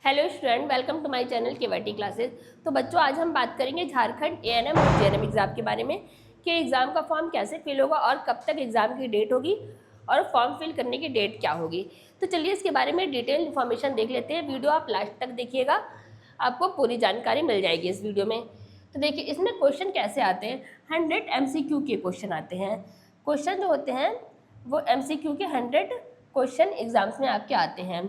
Hello student, welcome to my channel केवाटी classes. तो बच्चों, आज हम बात करेंगे झारखंड एएनएम और जेएनएम एग्ज़ाम के बारे में कि एग्ज़ाम का फॉर्म कैसे फिल होगा और कब तक एग्ज़ाम की डेट होगी और फॉर्म फिल करने की डेट क्या होगी। तो चलिए इसके बारे में डिटेल इन्फॉर्मेशन देख लेते हैं। वीडियो आप लास्ट तक देखिएगा, आपको पूरी जानकारी मिल जाएगी इस वीडियो में। तो देखिए इसमें क्वेश्चन कैसे आते हैं। 100 MCQ के क्वेश्चन आते हैं। क्वेश्चन जो होते हैं वो MCQ के 100 क्वेश्चन एग्जाम्स में आपके आते हैं,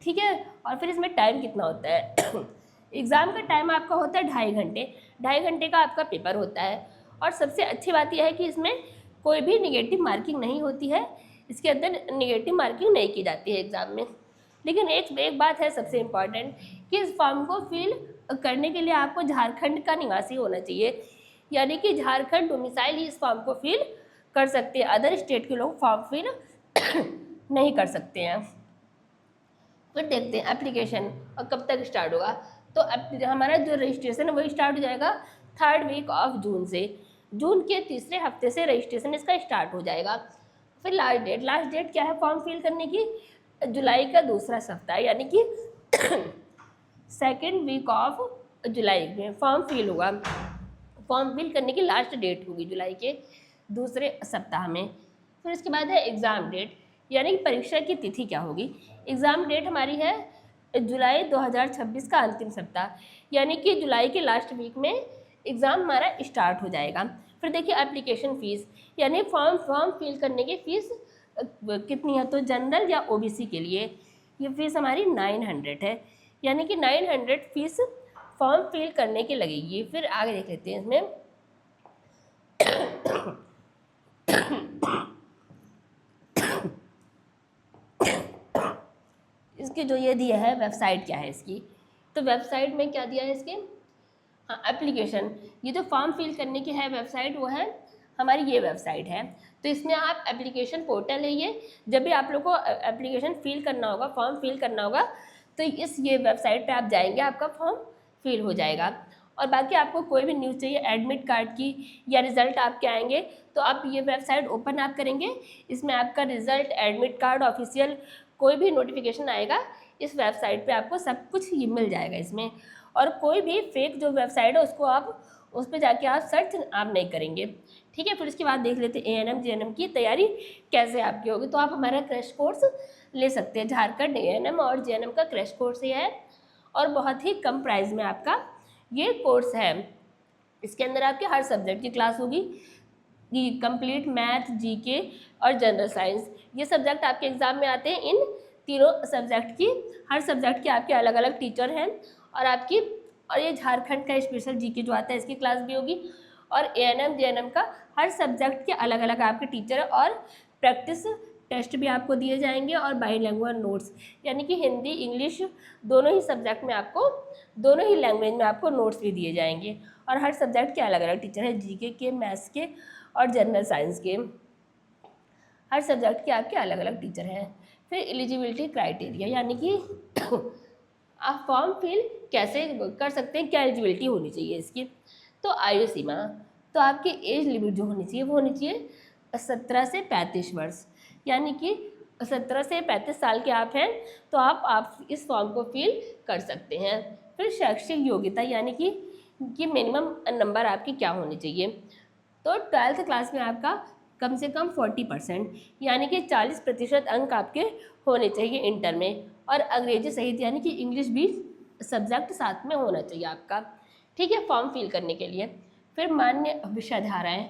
ठीक है। और फिर इसमें टाइम कितना होता है एग्ज़ाम का टाइम आपका होता है 2.5 घंटे। 2.5 घंटे का आपका पेपर होता है। और सबसे अच्छी बात यह है कि इसमें कोई भी निगेटिव मार्किंग नहीं होती है। इसके अंदर निगेटिव मार्किंग नहीं की जाती है एग्ज़ाम में। लेकिन एक बात है सबसे इम्पॉर्टेंट कि इस फॉर्म को फिल करने के लिए आपको झारखंड का निवासी होना चाहिए, यानी कि झारखंड डोमिसाइल ही इस फॉर्म को फिल कर सकते हैं। अदर स्टेट के लोग फॉर्म फिल नहीं कर सकते हैं। फिर देखते हैं एप्लीकेशन और कब तक स्टार्ट होगा। तो हमारा जो रजिस्ट्रेशन है वही स्टार्ट हो जाएगा 3rd वीक ऑफ जून से। जून के तीसरे हफ्ते से रजिस्ट्रेशन इसका स्टार्ट हो जाएगा। फिर लास्ट डेट क्या है फॉर्म फिल करने की? जुलाई का दूसरा सप्ताह, यानी कि 2nd वीक ऑफ जुलाई में फॉर्म फिल होगा। फॉर्म फिल करने की लास्ट डेट होगी जुलाई के दूसरे सप्ताह में। फिर इसके बाद है एग्ज़ाम डेट, यानी कि परीक्षा की तिथि क्या होगी। एग्ज़ाम डेट हमारी है जुलाई 2026 का अंतिम सप्ताह, यानी कि जुलाई के लास्ट वीक में एग्ज़ाम हमारा स्टार्ट हो जाएगा। फिर देखिए एप्लीकेशन फ़ीस, यानी फॉर्म फिल करने की फ़ीस कितनी है। तो जनरल या ओबीसी के लिए ये फ़ीस हमारी 900 है, यानी कि 900 फ़ीस फॉर्म फिल करने की लगेगी। फिर आगे देख लेते हैं इसमें इसकी जो ये दिया है वेबसाइट क्या है इसकी। तो वेबसाइट में क्या दिया है इसके, हाँ एप्लीकेशन, ये जो फॉर्म फिल करने की है वेबसाइट वो है हमारी ये वेबसाइट है। तो इसमें आप एप्लीकेशन पोर्टल है ये, जब भी आप लोग को एप्लीकेशन फिल करना होगा, फॉर्म फिल करना होगा, तो ये वेबसाइट पे आप जाएंगे, आपका फॉर्म फिल हो जाएगा। और बाकी आपको कोई भी न्यूज़ चाहिए एडमिट कार्ड की या रिज़ल्ट आपके आएंगे, तो आप ये वेबसाइट ओपन आप करेंगे, इसमें आपका रिज़ल्ट, एडमिट कार्ड, ऑफिशियल कोई भी नोटिफिकेशन आएगा, इस वेबसाइट पे आपको सब कुछ ही मिल जाएगा इसमें। और कोई भी फेक जो वेबसाइट है उसको आप उस पर जाके आप सर्च आप नहीं करेंगे, ठीक है। फिर उसके बाद देख लेते हैं एएनएम जेएनएम की तैयारी कैसे आपकी होगी। तो आप हमारा क्रैश कोर्स ले सकते हैं। झारखंड एएनएम और जेएनएम का क्रैश कोर्स ये है और बहुत ही कम प्राइस में आपका ये कोर्स है। इसके अंदर आपके हर सब्जेक्ट की क्लास होगी, कंप्लीट मैथ, जीके और जनरल साइंस, ये सब्जेक्ट आपके एग्ज़ाम में आते हैं। इन तीनों सब्जेक्ट की, हर सब्जेक्ट के आपके अलग अलग टीचर हैं और ये झारखंड का स्पेशल जीके जो आता है इसकी क्लास भी होगी। और एएनएम जेएनएम का हर सब्जेक्ट के अलग अलग आपके टीचर और प्रैक्टिस टेस्ट भी आपको दिए जाएंगे और बाईलैंग्वेज नोट्स, यानी कि हिंदी इंग्लिश दोनों ही सब्जेक्ट में आपको, दोनों ही लैंग्वेज में आपको नोट्स भी दिए जाएंगे। और हर सब्जेक्ट के अलग अलग टीचर हैं, जीके के, मैथ्स के और जनरल साइंस के, हर सब्जेक्ट के आपके अलग अलग टीचर हैं। फिर एलिजिबिलिटी क्राइटेरिया, यानी कि आप फॉर्म फिल कैसे कर सकते हैं, क्या एलिजिबिलिटी होनी चाहिए इसकी। तो आयु सीमा, तो आपकी एज लिमिट जो होनी चाहिए वो होनी चाहिए 17 से 35 वर्ष, यानी कि 17 से 35 साल के आप हैं तो आप इस फॉर्म को फिल कर सकते हैं। फिर शैक्षिक योग्यता, यानी कि मिनिमम नंबर आपकी क्या होनी चाहिए। तो 12th क्लास में आपका कम से कम 40%, यानी कि 40% अंक आपके होने चाहिए इंटर में। और अंग्रेजी सहित, यानी कि इंग्लिश भी सब्जेक्ट साथ में होना चाहिए आपका, ठीक है, फॉर्म फिल करने के लिए। फिर मान्य विषयधाराएँ,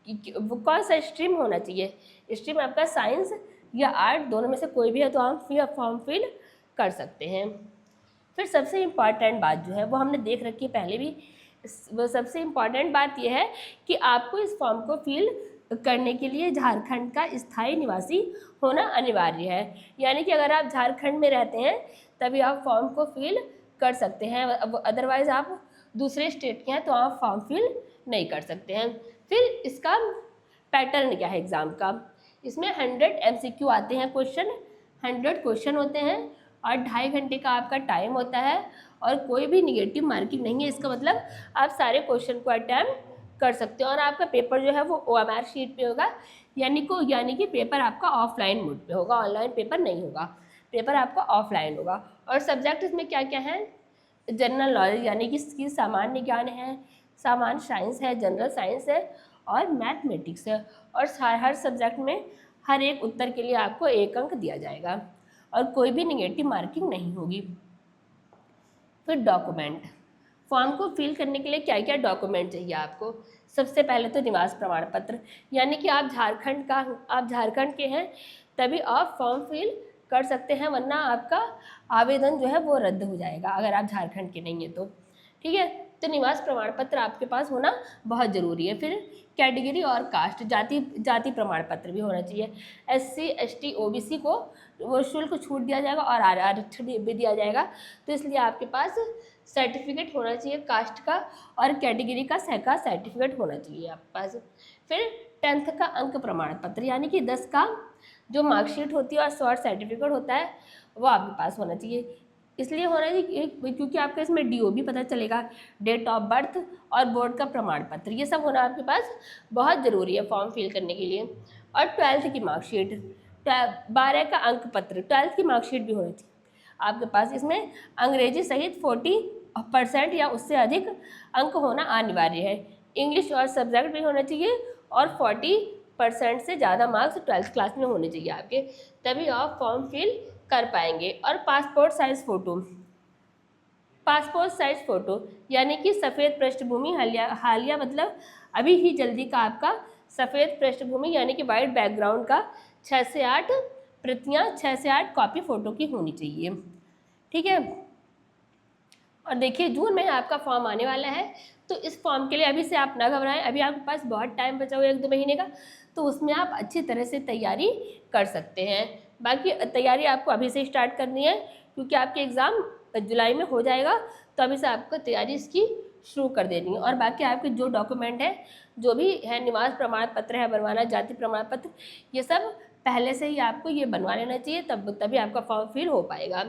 वो कौन सा स्ट्रीम होना चाहिए। स्ट्रीम आपका साइंस या आर्ट, दोनों में से कोई भी है तो आप फॉर्म फिल कर सकते हैं। फिर सबसे इम्पॉर्टेंट बात जो है वो हमने देख रखी है पहले भी, वो सबसे इम्पॉर्टेंट बात यह है कि आपको इस फॉर्म को फिल करने के लिए झारखंड का स्थायी निवासी होना अनिवार्य है, यानी कि अगर आप झारखंड में रहते हैं तभी आप फॉर्म को फिल कर सकते हैं, अदरवाइज़ आप दूसरे स्टेट के हैं तो आप फॉर्म फिल नहीं कर सकते हैं। फिर इसका पैटर्न क्या है एग्ज़ाम का, इसमें 100 MCQ आते हैं क्वेश्चन, 100 क्वेश्चन होते हैं और 2.5 घंटे का आपका टाइम होता है और कोई भी निगेटिव मार्किंग नहीं है। इसका मतलब आप सारे क्वेश्चन को अटैम्प्ट कर सकते हो और आपका पेपर जो है वो OMR शीट पे होगा, यानी कि पेपर आपका ऑफलाइन मोड पे होगा, ऑनलाइन पेपर नहीं होगा। पेपर आपका ऑफलाइन होगा। और सब्जेक्ट इसमें क्या क्या है, जनरल नॉलेज यानी कि इसकी सामान्य ज्ञान है, सामान्य साइंस है, जनरल साइंस है और मैथमेटिक्स है। और हर सब्जेक्ट में हर एक उत्तर के लिए आपको 1 अंक दिया जाएगा और कोई भी निगेटिव मार्किंग नहीं होगी। फिर डॉक्यूमेंट, फॉर्म को फिल करने के लिए क्या क्या डॉक्यूमेंट चाहिए आपको। सबसे पहले तो निवास प्रमाण पत्र, यानी कि आप झारखंड के हैं तभी आप फॉर्म फिल कर सकते हैं, वरना आपका आवेदन जो है वो रद्द हो जाएगा अगर आप झारखंड के नहीं हैं तो। ठीक है, तो निवास प्रमाण पत्र आपके पास होना बहुत ज़रूरी है। फिर कैटेगरी और कास्ट, जाति प्रमाण पत्र भी होना चाहिए। SC ST OBC को वो शुल्क छूट दिया जाएगा और आरक्षण भी दिया जाएगा, तो इसलिए आपके पास सर्टिफिकेट होना चाहिए कास्ट का और कैटेगरी का सर्टिफिकेट होना चाहिए आपके पास। फिर 10th का अंक प्रमाण पत्र, यानी कि 10 का जो मार्कशीट होती है और शॉर्ट सर्टिफिकेट होता है वो आपके पास होना चाहिए। इसलिए होना चाहिए क्योंकि आपका इसमें DO भी पता चलेगा, डेट ऑफ बर्थ और बोर्ड का प्रमाण पत्र, ये सब होना आपके पास बहुत ज़रूरी है फॉर्म फिल करने के लिए। और 12th की मार्कशीट, 12 का अंक पत्र, 12th की मार्कशीट भी होनी चाहिए आपके पास। इसमें अंग्रेजी सहित 40% या उससे अधिक अंक होना अनिवार्य है। इंग्लिश और सब्जेक्ट भी होना चाहिए और 40% से ज़्यादा मार्क्स 12th क्लास में होने चाहिए आपके, तभी आप फॉर्म फिल कर पाएंगे। और पासपोर्ट साइज़ फ़ोटो यानी कि सफ़ेद पृष्ठभूमि, हालिया मतलब अभी ही जल्दी का आपका सफ़ेद पृष्ठभूमि यानी कि वाइट बैकग्राउंड का 6 से 8 प्रतियाँ, 6 से 8 कॉपी फ़ोटो की होनी चाहिए। ठीक है, और देखिए जून में आपका फॉर्म आने वाला है, तो इस फॉर्म के लिए अभी से आप ना घबराएं, अभी आपके पास बहुत टाइम बचा हुआ है 1-2 महीने का, तो उसमें आप अच्छी तरह से तैयारी कर सकते हैं। बाकी तैयारी आपको अभी से स्टार्ट करनी है क्योंकि आपके एग्ज़ाम जुलाई में हो जाएगा, तो अभी से आपको तैयारी इसकी शुरू कर देनी है। और बाकी आपके जो डॉक्यूमेंट है, जो भी है, निवास प्रमाण पत्र है बनवाना, जाति प्रमाण पत्र, ये सब पहले से ही आपको ये बनवा लेना चाहिए, तभी आपका फॉर्म फिल हो पाएगा।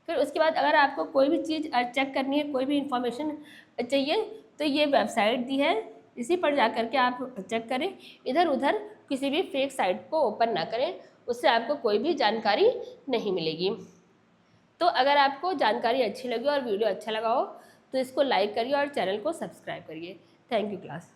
फिर उसके बाद अगर आपको कोई भी चीज़ चेक करनी है, कोई भी इंफॉर्मेशन चाहिए, तो ये वेबसाइट दी है, इसी पर जा कर के आप चेक करें। इधर उधर किसी भी फेक साइट को ओपन ना करें, उससे आपको कोई भी जानकारी नहीं मिलेगी। तो अगर आपको जानकारी अच्छी लगी और वीडियो अच्छा लगा हो तो इसको लाइक करिए और चैनल को सब्सक्राइब करिए। Thank you class.